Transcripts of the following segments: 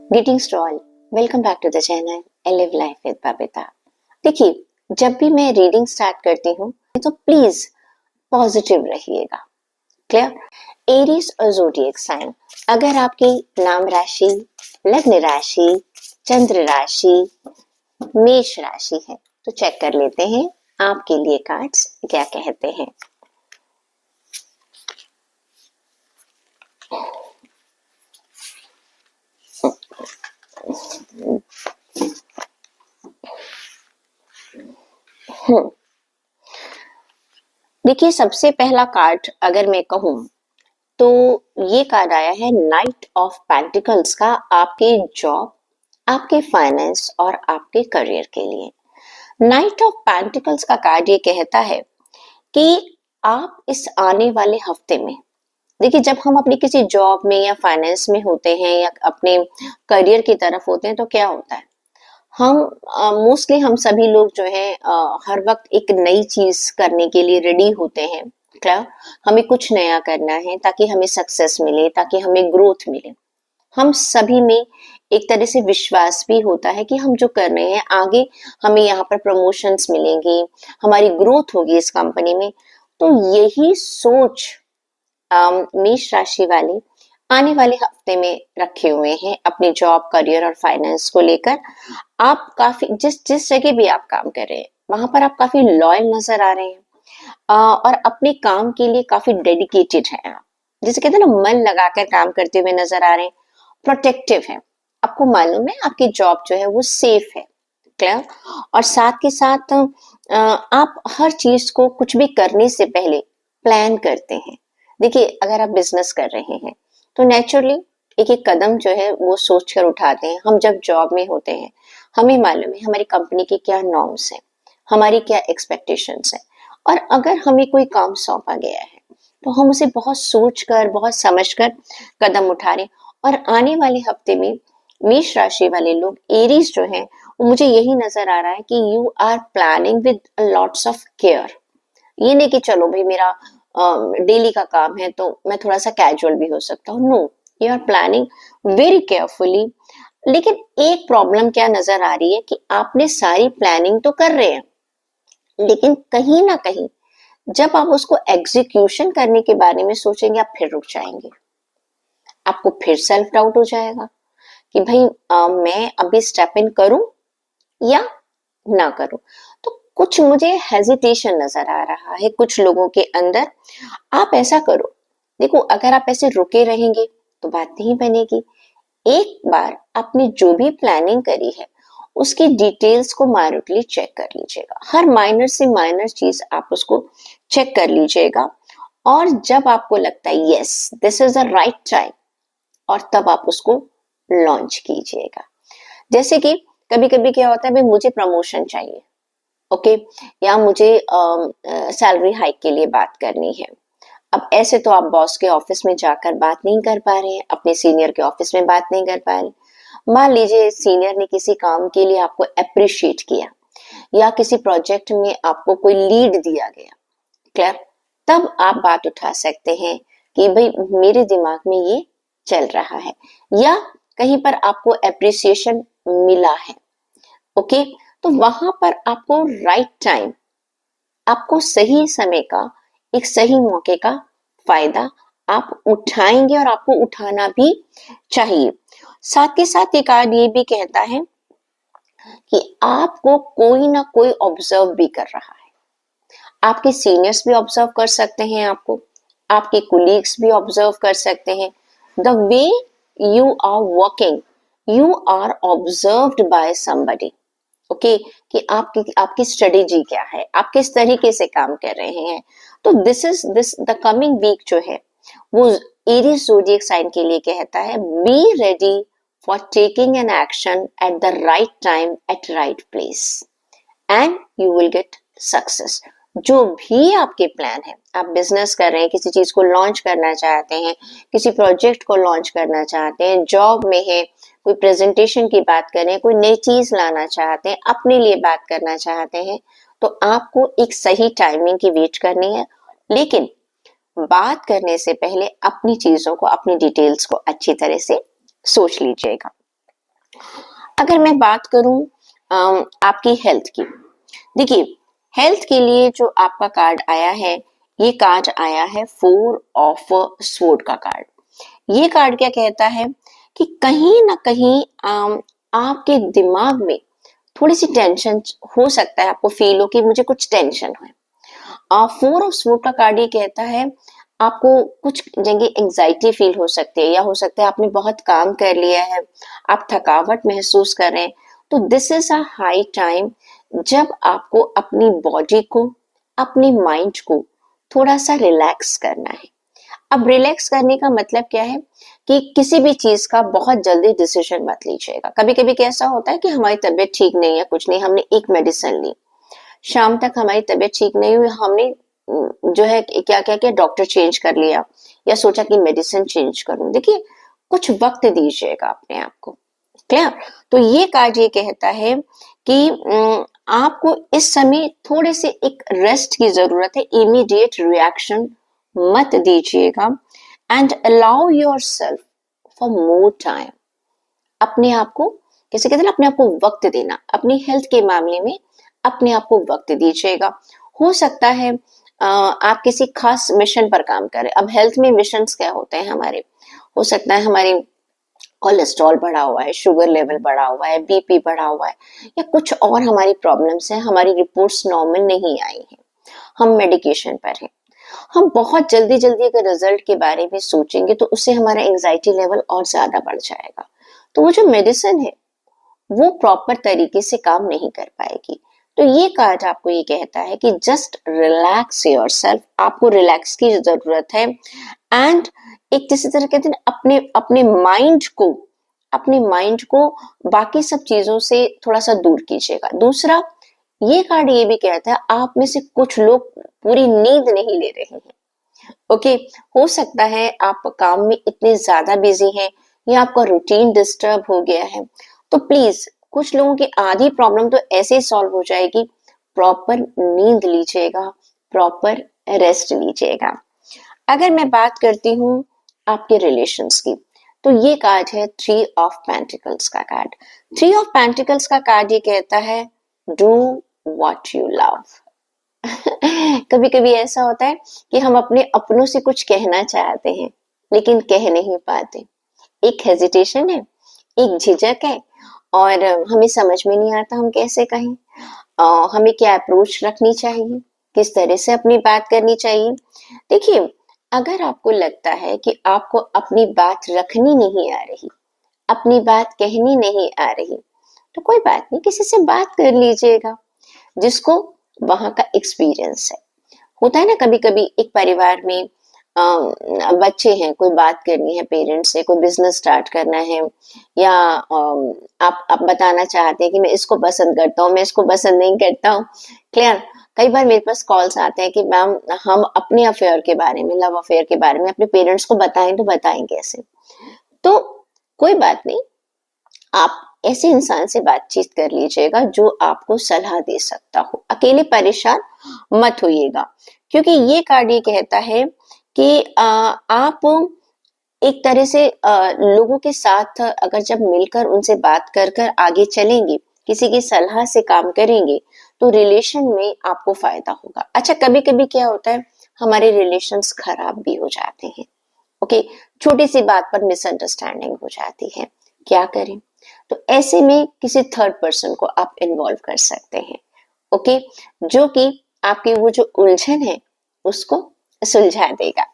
Greetings to all. Welcome back to the channel I Live Life with Babita. देखिए, जब भी मैं reading start करती हूँ तो प्लीज पॉजिटिव रहिएगा। क्लियर। एरीज और ज़ोडिएक साइन, अगर आपकी नाम राशि, लग्न राशि, चंद्र राशि, मेष राशि है तो चेक कर लेते हैं आपके लिए कार्ड्स क्या कहते हैं। देखिए, सबसे पहला कार्ड अगर मैं कहूं तो ये कार्ड आया है नाइट ऑफ पेंटिकल्स का, आपके जॉब, आपके फाइनेंस और आपके करियर के लिए। नाइट ऑफ पेंटिकल्स का कार्ड ये कहता है कि आप इस आने वाले हफ्ते में, देखिए जब हम अपनी किसी जॉब में या फाइनेंस में होते हैं या अपने करियर की तरफ होते हैं तो क्या होता है, हम मोस्टली हम सभी लोग जो है हर वक्त एक नई चीज करने के लिए रेडी होते हैं। क्या हमें कुछ नया करना है ताकि हमें सक्सेस मिले, ताकि हमें ग्रोथ मिले। हम सभी में एक तरह से विश्वास भी होता है कि हम जो कर रहे हैं आगे हमें यहाँ पर प्रमोशंस मिलेंगे, हमारी ग्रोथ होगी इस कंपनी में। तो यही सोच मेष राशि वाले आने वाले हफ्ते में रखे हुए हैं अपने जॉब, करियर और फाइनेंस को लेकर। आप काफी जिस जिस जगह भी आप काम कर रहे हैं वहां पर आप काफी लॉयल नजर आ रहे हैं और अपने काम के लिए काफी डेडिकेटेड हैं आप, जैसे कहते हैं ना मन लगाकर काम करते हुए नजर आ रहे हैं, प्रोटेक्टिव है। आपको मालूम है आपकी जॉब जो है वो सेफ है। क्लियर। और साथ के साथ आप हर चीज को कुछ भी करने से पहले प्लान करते हैं। देखिए अगर आप बिजनेस कर रहे हैं तो नेचुरली एक एक कदम जो है वो सोच कर उठाते हैं। हम जब जॉब में होते हैं हमें मालूम है हमारी कंपनी के क्या नॉर्म्स हैं, हमारी क्या एक्सपेक्टेशंस हैं, और अगर हमें कोई काम सौंपा गया है तो हम उसे बहुत सोच कर, बहुत समझ कर कदम उठा रहे हैं। और आने वाले हफ्ते में मेष राशि वाले लोग, एरीज जो हैं, मुझे यही नजर आ रहा है कि you are planning with lots of care. ये नहीं कि चलो भाई मेरा डेली का काम है तो मैं थोड़ा सा कैजुअल भी हो सकता हूँ। No, you are planning very carefully. लेकिन एक प्रॉब्लम क्या नजर आ रही है कि आपने सारी प्लानिंग तो कर रहे हैं, लेकिन कहीं ना कहीं जब आप उसको एग्जीक्यूशन करने के बारे में सोचेंगे आप फिर रुक जाएंगे। आपको फिर सेल्फ डाउट हो जाएगा कि भाई मैं अभी स्टेप इन करूं या ना करूं। तो कुछ मुझे हेजिटेशन नजर आ रहा है कुछ लोगों के अंदर। आप ऐसा करो, देखो अगर आप ऐसे रुके रहेंगे तो बात नहीं बनेगी। एक बार आपने जो भी प्लानिंग करी है उसकी डिटेल्स को माइन्यूटली चेक कर लीजिएगा। हर माइनर से माइनर चीज आप उसको चेक कर लीजिएगा, और जब आपको लगता है yes this is the right time, और तब आप उसको लॉन्च कीजिएगा। जैसे कि कभी कभी क्या होता है, भाई मुझे प्रमोशन चाहिए, ओके, या मुझे सैलरी हाइक के लिए बात करनी है। अब ऐसे तो आप बॉस के ऑफिस में जाकर बात नहीं कर पा रहे हैं, अपने सीनियर के ऑफिस में बात नहीं कर पा रहे। मान लीजिए सीनियर ने किसी काम के लिए आपको अप्रिशिएट किया या किसी प्रोजेक्ट में आपको कोई लीड दिया गया। क्लियर। तब आप बात उठा सकते हैं कि भाई मेरे दिमाग में ये चल रहा है, या कहीं पर आपको अप्रिसिएशन मिला है, ओके, तो वहां पर आपको राइट टाइम, आपको सही समय का, एक सही मौके का फायदा आप उठाएंगे, और आपको उठाना भी चाहिए। साथ के साथ एक कार्ड ये भी कहता है कि आपको कोई ना कोई ऑब्जर्व भी कर रहा है। आपके सीनियर्स भी ऑब्जर्व कर सकते हैं आपको, आपके कुलीग्स भी ऑब्जर्व कर सकते हैं। The way you are working, you are observed by somebody, okay, कि आपकी स्ट्रेटेजी क्या है, आप किस तरीके से काम कर रहे हैं। तो दिस द कमिंग वीक जो है वो एरीज ज़ोडिएक साइन के लिए कहता है be ready for taking an action at the right time at right place and you will get success. जो भी आपके प्लान है, आप बिजनेस कर रहे हैं, किसी चीज को लॉन्च करना चाहते हैं, किसी प्रोजेक्ट को लॉन्च करना चाहते हैं, जॉब में है, कोई प्रेजेंटेशन की बात करें, कोई नई चीज लाना चाहते हैं, अपने लिए बात करना चाहते हैं, तो आपको एक सही टाइमिंग की वेट करनी है। लेकिन बात करने से पहले अपनी चीजों को, अपनी डिटेल्स को अच्छी तरह से सोच लीजिएगा। अगर मैं बात करूं आपकी हेल्थ की, देखिए हेल्थ के लिए जो आपका कार्ड आया है, ये कार्ड आया है 4 ऑफ स्वॉर्ड का कार्ड। ये कार्ड क्या कहता है कि कहीं ना कहीं आपके दिमाग में थोड़ी सी टेंशन हो सकता है, आपको फील हो कि मुझे कुछ टेंशन है। 4 ऑफ स्वॉर्ड का कार्ड ये कहता है आपको कुछ जगह एंजाइटी फील हो सकती है, या हो सकता है आपने बहुत काम कर लिया है, आप थकावट महसूस कर रहे हैं। तो this is a high time जब आपको अपनी बॉडी को, अपनी माइंड को थोड़ा सा रिलैक्स करना है। अब रिलैक्स करने का मतलब क्या है कि किसी भी चीज का बहुत जल्दी डिसीजन मत लीजिएगा। कभी कभी कैसा होता है कि हमारी तबीयत ठीक नहीं है, कुछ नहीं, हमने एक मेडिसिन ली, शाम तक हमारी तबीयत ठीक नहीं हुई, हमने जो है क्या क्या क्या डॉक्टर चेंज कर लिया, या सोचा कि मेडिसिन चेंज करूं। देखिए कुछ वक्त दीजिएगा अपने आप को। क्लियर? तो ये कार्ड ये कहता है कि आपको इस समय थोड़े से एक रेस्ट की जरूरत है, इमीडिएट रिएक्शन मत दीजिएगा, and allow your self for more time. अपने आप को, कैसे कहते हैं ना, अपने आप को वक्त देना, अपनी हेल्थ के मामले में अपने आप को वक्त दीजिएगा। हो सकता है आप किसी खास मिशन पर काम करें। अब हेल्थ में मिशंस क्या होते हैं हमारे, हो सकता है हमारे कोलेस्ट्रॉल बढ़ा हुआ है, शुगर लेवल बढ़ा हुआ है, बीपी बढ़ा हुआ है, या कुछ और हमारी प्रॉब्लम्स हैं, हमारी रिपोर्ट्स नॉर्मल नहीं आई हैं, हम मेडिकेशन पर हैं। हम बहुत जल्दी जल्दी अगर रिजल्ट के बारे में सोचेंगे तो उससे हमारा एंजाइटी लेवल और ज्यादा बढ़ जाएगा। तो वो जो मेडिसिन है वो प्रॉपर तरीके से काम नहीं कर पाएगी। तो ये कार्ड आपको ये कहता है कि जस्ट रिलैक्स योरसेल्फ, आपको रिलैक्स की जरूरत है, एंड एक जिस तरह कहते हैं अपने अपने माइंड को, अपने माइंड को बाकी सब चीजों से थोड़ा सा दूर कीजिएगा। दूसरा, ये कार्ड ये भी कहता है आप में से कुछ लोग पूरी नींद नहीं ले रहे हैं। ओके, हो सकता है आप काम में इतने ज्यादा बिजी हैं, या आपका रूटीन डिस्टर्ब हो गया है। तो प्लीज, कुछ लोगों की आधी प्रॉब्लम तो ऐसे ही सॉल्व हो जाएगी। प्रॉपर नींद लीजिएगा, प्रॉपर रेस्ट लीजिएगा। अगर मैं बात करती हूँ आपके रिलेशंस की, तो ये कार्ड है 3 ऑफ पेंटिकल्स का कार्ड। 3 ऑफ पेंटिकल्स का कार्ड ये कहता है डू वॉट यू लव। कभी कभी ऐसा होता है कि हम अपने अपनों से कुछ कहना चाहते हैं लेकिन कह नहीं पाते। एक हेजिटेशन है, एक झिझक है, और हमें समझ में नहीं आता हम कैसे कहें, हमें क्या अप्रोच रखनी चाहिए, किस तरह से अपनी बात करनी चाहिए। देखिए, अगर आपको लगता है कि आपको अपनी बात रखनी नहीं आ रही, अपनी बात कहनी नहीं आ रही, तो कोई बात नहीं, किसी से बात कर लीजिएगा जिसको वहां का एक्सपीरियंस है। होता है ना कभी कभी एक परिवार में बच्चे हैं, कोई बात करनी है पेरेंट्स से, कोई बिजनेस स्टार्ट करना है, या आप बताना चाहते हैं कि मैं इसको पसंद करता हूँ, मैं इसको पसंद नहीं करता हूँ। क्लियर? कई बार मेरे पास कॉल्स आते हैं कि मैम हम अपने अफेयर के बारे में, लव अफेयर के बारे में अपने पेरेंट्स को बताएं तो बताएं कैसे। तो कोई बात नहीं, आप ऐसे इंसान से बातचीत कर लीजिएगा जो आपको सलाह दे सकता हो। अकेले परेशान मत होइएगा, क्योंकि ये कार्ड ये कहता है कि आप एक तरह से लोगों के साथ अगर जब मिलकर उनसे बात कर कर आगे चलेंगे, किसी की सलाह से काम करेंगे, तो रिलेशन में आपको फायदा होगा। अच्छा, कभी कभी क्या होता है हमारे रिलेशंस खराब भी हो जाते हैं। ओके, छोटी सी बात पर मिसअंडरस्टैंडिंग हो जाती है, क्या करें? तो ऐसे में किसी थर्ड पर्सन को आप इन्वॉल्व कर सकते हैं। ओके, जो कि आपकी वो जो उलझन है उसको सुलझा देगा।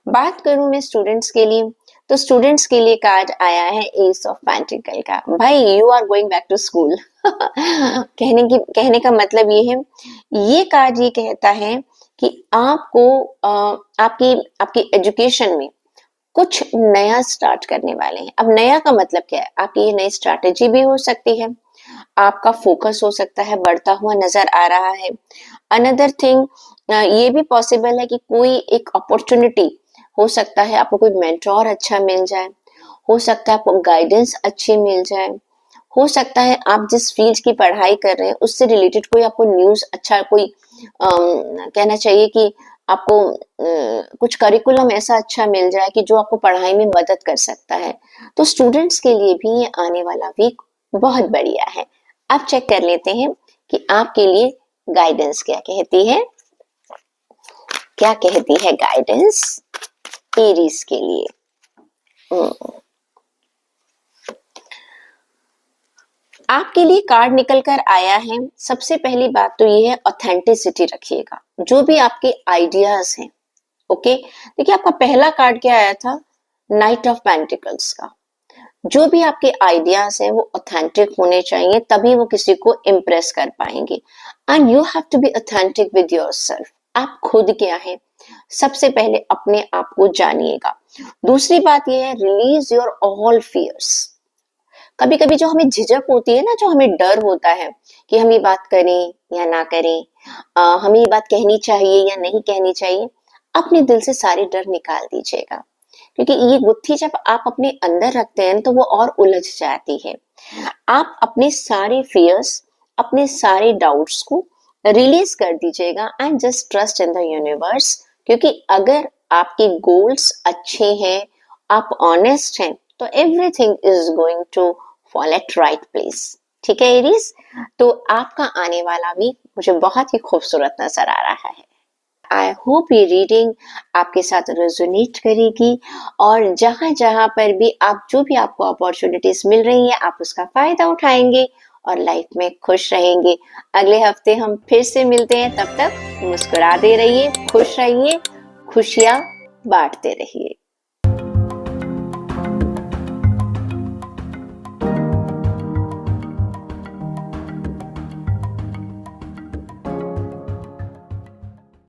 बात करूं मैं स्टूडेंट्स के लिए, तो स्टूडेंट्स के लिए कार्ड आया है एस ऑफ पेंटिकल का। भाई, you are going back to school. कहने का मतलब ये है, ये कार्ड ये कहता है कि आपको आपकी आपकी एजुकेशन में कुछ नया स्टार्ट करने वाले हैं। अब नया का मतलब क्या है, आपकी ये नई स्ट्रैटेजी भी हो सकती है, आपका फोकस हो सकता है बढ़ता हुआ नजर आ रहा है। अनदर थिंग, ये भी पॉसिबल है कि कोई एक अपॉर्चुनिटी हो सकता है, आपको कोई मेंटोर अच्छा मिल जाए, हो सकता है आपको गाइडेंस अच्छी मिल जाए, हो सकता है आप जिस फील्ड की पढ़ाई कर रहे हैं उससे रिलेटेड कोई आपको न्यूज अच्छा, कोई कहना चाहिए कि आपको कुछ करिकुलम ऐसा अच्छा मिल जाए कि जो आपको पढ़ाई में मदद कर सकता है। तो स्टूडेंट्स के लिए भी ये आने वाला वीक बहुत बढ़िया है। अब चेक कर लेते हैं कि आपके लिए गाइडेंस क्या कहती है। क्या कहती है गाइडेंस एरीज के लिए? आपके लिए कार्ड निकल कर आया है। सबसे पहली बात तो ये है, ऑथेंटिसिटी रखिएगा जो भी आपके आइडियाज हैं। ओके, देखिए आपका पहला कार्ड क्या आया था? नाइट ऑफ पेंटिकल्स का। जो भी आपके आइडियाज हैं वो ऑथेंटिक होने चाहिए, तभी वो किसी को इम्प्रेस कर पाएंगे। And you have to be authentic with yourself. आप खुद क्या है, सबसे पहले अपने आप को जानिएगा। दूसरी बात ये है, रिलीज योर ऑल फियर्स। कभी कभी जो हमें झिझक होती है ना, जो हमें डर होता है कि हम ये बात करें या ना करें, हमें ये बात कहनी चाहिए या नहीं कहनी चाहिए, अपने दिल से सारे डर निकाल दीजिएगा। क्योंकि ये गुत्थी जब आप अपने अंदर रखते हैं तो वो और उलझ जाती है। आप अपने सारे फियर्स, अपने सारे डाउट्स को रिलीज कर दीजिएगा and just trust in the universe. क्योंकि अगर आपके गोल्स अच्छे हैं, आप ऑनेस्ट हैं, तो everything is going to fall at right place. ठीक है एरीज, तो आपका आने वाला वीक मुझे बहुत ही खूबसूरत नजर आ रहा है। आई होप ये रीडिंग आपके साथ रेजोनेट करेगी, और जहां जहां पर भी आप, जो भी आपको अपॉर्चुनिटीज मिल रही है, आप उसका फायदा उठाएंगे और लाइफ में खुश रहेंगे। अगले हफ्ते हम फिर से मिलते हैं, तब तक मुस्कुराते रहिए, खुश रहिए, खुशियां बांटते रहिए।